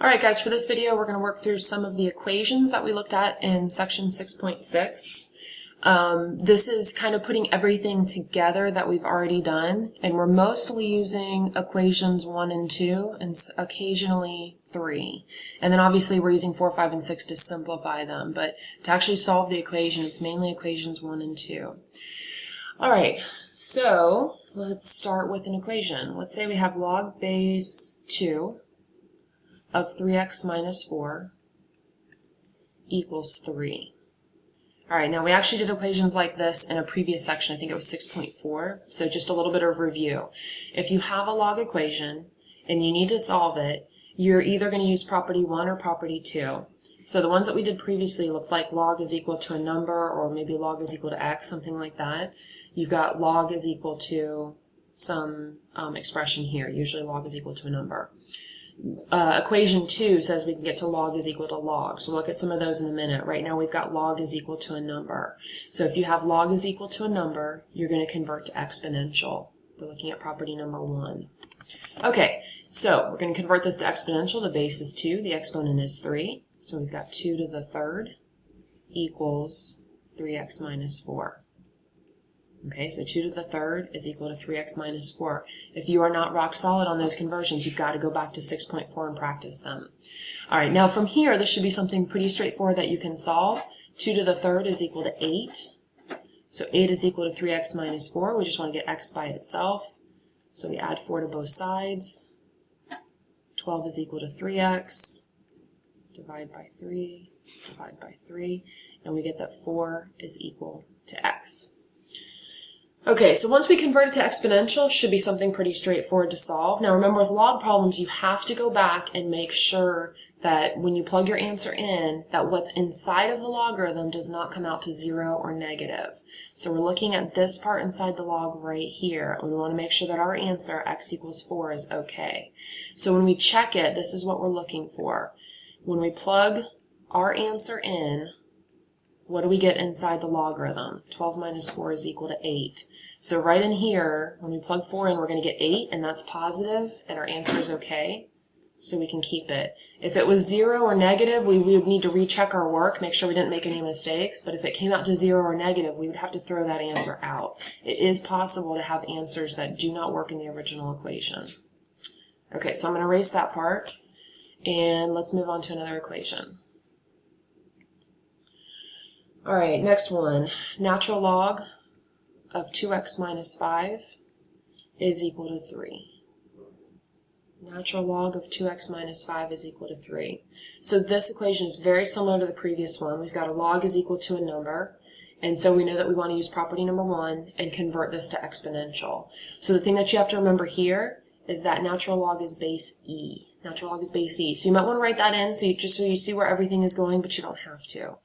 Alright guys, for this video we're going to work through some of the equations that we looked at in section 6.6. This is kind of putting everything together that we've already done, and we're mostly using equations 1 and 2 and occasionally 3. And then obviously we're using 4, 5, and 6 to simplify them, but to actually solve the equation it's mainly equations 1 and 2. Alright, so let's start with an equation. Let's say we have log base 2 of 3x minus 4 equals 3. Alright, now we actually did equations like this in a previous section. I think it was 6.4. So just a little bit of review. If you have a log equation and you need to solve it, you're either going to use property 1 or property 2. So the ones that we did previously look like log is equal to a number, or maybe log is equal to x, something like that. You've got log is equal to some expression here. Usually log is equal to a number. Equation 2 says we can get to log is equal to log. So we'll look at some of those in a minute. Right now we've got log is equal to a number. So if you have log is equal to a number, you're going to convert to exponential. We're looking at property number 1. Okay, so we're going to convert this to exponential. The base is 2, the exponent is 3. So we've got 2 to the third equals 3x minus 4. Okay, so 2 to the third is equal to 3x minus 4. If you are not rock solid on those conversions, you've got to go back to 6.4 and practice them. Alright, now from here, this should be something pretty straightforward that you can solve. 2 to the third is equal to 8. So 8 is equal to 3x minus 4. We just want to get x by itself. So we add 4 to both sides. 12 is equal to 3x. Divide by 3. Divide by 3. And we get that 4 is equal to x. Okay, so once we convert it to exponential, it should be something pretty straightforward to solve. Now remember, with log problems, you have to go back and make sure that when you plug your answer in, that what's inside of the logarithm does not come out to 0 or negative. So we're looking at this part inside the log right here, and we want to make sure that our answer, x equals 4, is okay. So when we check it, this is what we're looking for. When we plug our answer in, what do we get inside the logarithm? 12 minus 4 is equal to 8. So right in here, when we plug 4 in, we're going to get 8, and that's positive, and our answer is okay. So we can keep it. If it was 0 or negative, we would need to recheck our work, make sure we didn't make any mistakes. But if it came out to 0 or negative, we would have to throw that answer out. It is possible to have answers that do not work in the original equation. Okay, so I'm going to erase that part, and let's move on to another equation. Alright, next one. Natural log of 2x minus 5 is equal to 3. Natural log of 2x minus 5 is equal to 3. So this equation is very similar to the previous one. We've got a log is equal to a number, and so we know that we want to use property number 1 and convert this to exponential. So the thing that you have to remember here is that natural log is base e. Natural log is base e. So you might want to write that in so you see where everything is going, but you don't have to.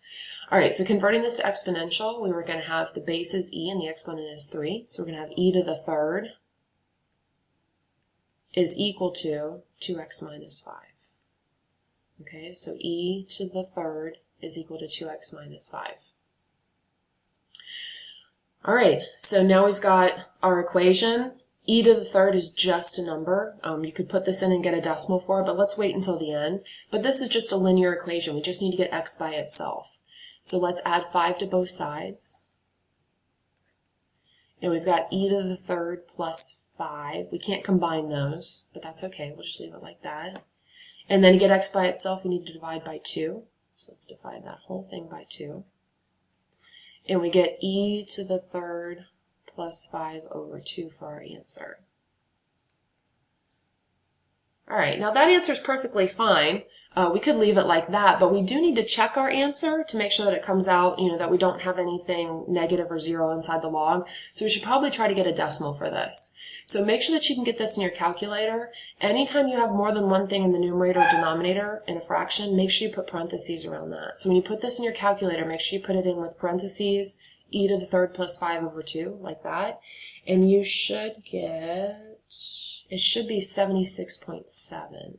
Alright, so converting this to exponential, we were going to have the base is e and the exponent is 3. So we're going to have e to the third is equal to 2x minus 5. Okay, so e to the third is equal to 2x minus 5. Alright, so now we've got our equation. E to the third is just a number. You could put this in and get a decimal for it, but let's wait until the end. But this is just a linear equation. We just need to get x by itself. So let's add 5 to both sides. And we've got e to the third plus 5. We can't combine those, but that's okay. We'll just leave it like that. And then to get x by itself, we need to divide by 2. So let's divide that whole thing by 2. And we get e to the third plus 5 over 2 for our answer. Alright, now that answer is perfectly fine. We could leave it like that, but we do need to check our answer to make sure that it comes out, that we don't have anything negative or 0 inside the log. So we should probably try to get a decimal for this. So make sure that you can get this in your calculator. Anytime you have more than one thing in the numerator or denominator in a fraction, make sure you put parentheses around that. So when you put this in your calculator, make sure you put it in with parentheses, e to the third plus 5 over 2, like that. And you should get, it should be 76.7.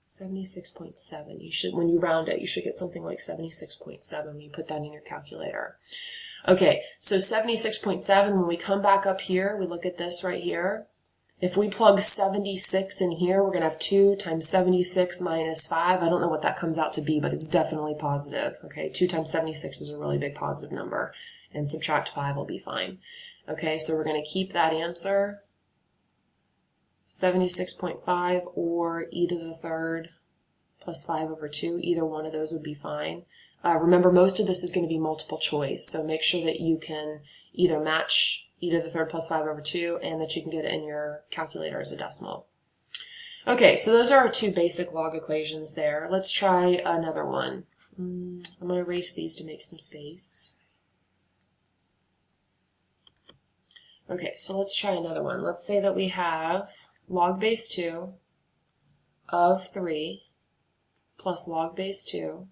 76.7. You should, when you round it, you should get something like 76.7 when you put that in your calculator. Okay, so 76.7, when we come back up here, we look at this right here, If we plug 76 in here, we're going to have 2 times 76 minus 5. I don't know what that comes out to be, but it's definitely positive. Okay, 2 times 76 is a really big positive number, and subtract 5 will be fine. Okay, so we're going to keep that answer, 76.5 or e to the third plus 5 over 2. Either one of those would be fine. Remember, most of this is going to be multiple choice, so make sure that you can either match e to the third plus 5 over 2 and that you can get it in your calculator as a decimal. Okay, so those are our two basic log equations there. Let's try another one. I'm going to erase these to make some space. Okay, so let's try another one. Let's say that we have log base 2 of 3 plus log base 2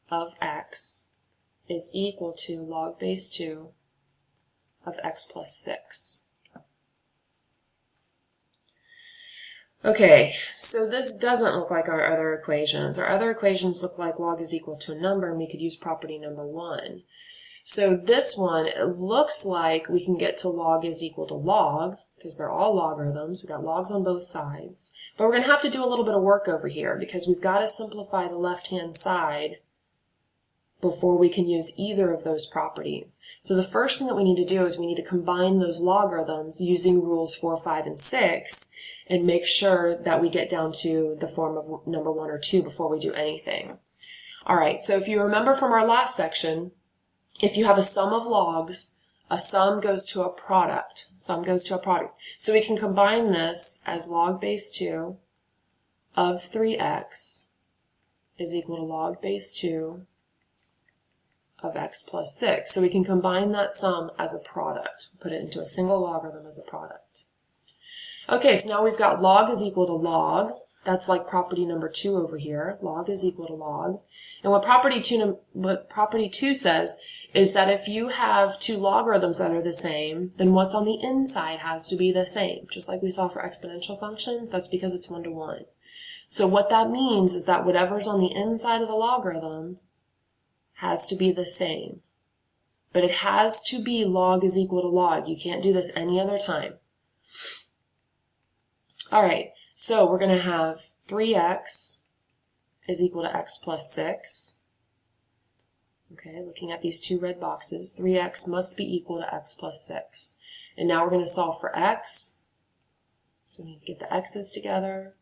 of x is equal to log base 2 of x plus 6. Okay, so this doesn't look like our other equations. Our other equations look like log is equal to a number, and we could use property number 1. So this one, it looks like we can get to log is equal to log, because they're all logarithms. We've got logs on both sides. But we're going to have to do a little bit of work over here, because we've got to simplify the left-hand side before we can use either of those properties. So the first thing that we need to do is we need to combine those logarithms using rules 4, 5, and 6 and make sure that we get down to the form of number 1 or 2 before we do anything. All right, so if you remember from our last section, if you have a sum of logs, a sum goes to a product. Sum goes to a product. So we can combine this as log base 2 of 3x is equal to log base 2 of x plus 6. So we can combine that sum as a product, put it into a single logarithm as a product. Okay, so now we've got log is equal to log. That's like property number 2 over here. Log is equal to log. And what property 2 says is that if you have two logarithms that are the same, then what's on the inside has to be the same. Just like we saw for exponential functions, that's because it's 1 to 1. So what that means is that whatever's on the inside of the logarithm has to be the same. But it has to be log is equal to log. You can't do this any other time. All right, so we're going to have 3x is equal to x plus 6. Okay, looking at these two red boxes, 3x must be equal to x plus 6. And now we're going to solve for x. So we need to get the x's together.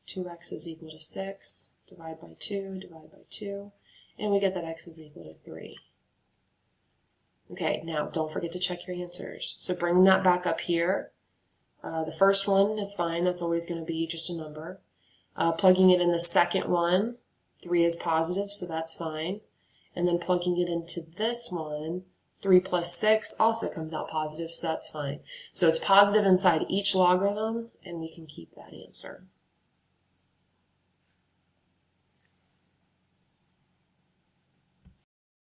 2x is equal to 6. Divide by 2, divide by 2. And we get that x is equal to 3. Okay, now don't forget to check your answers. So bringing that back up here, the first one is fine. That's always going to be just a number. Plugging it in the second one, 3 is positive, so that's fine. And then plugging it into this one, 3 plus 6 also comes out positive, so that's fine. So it's positive inside each logarithm, and we can keep that answer.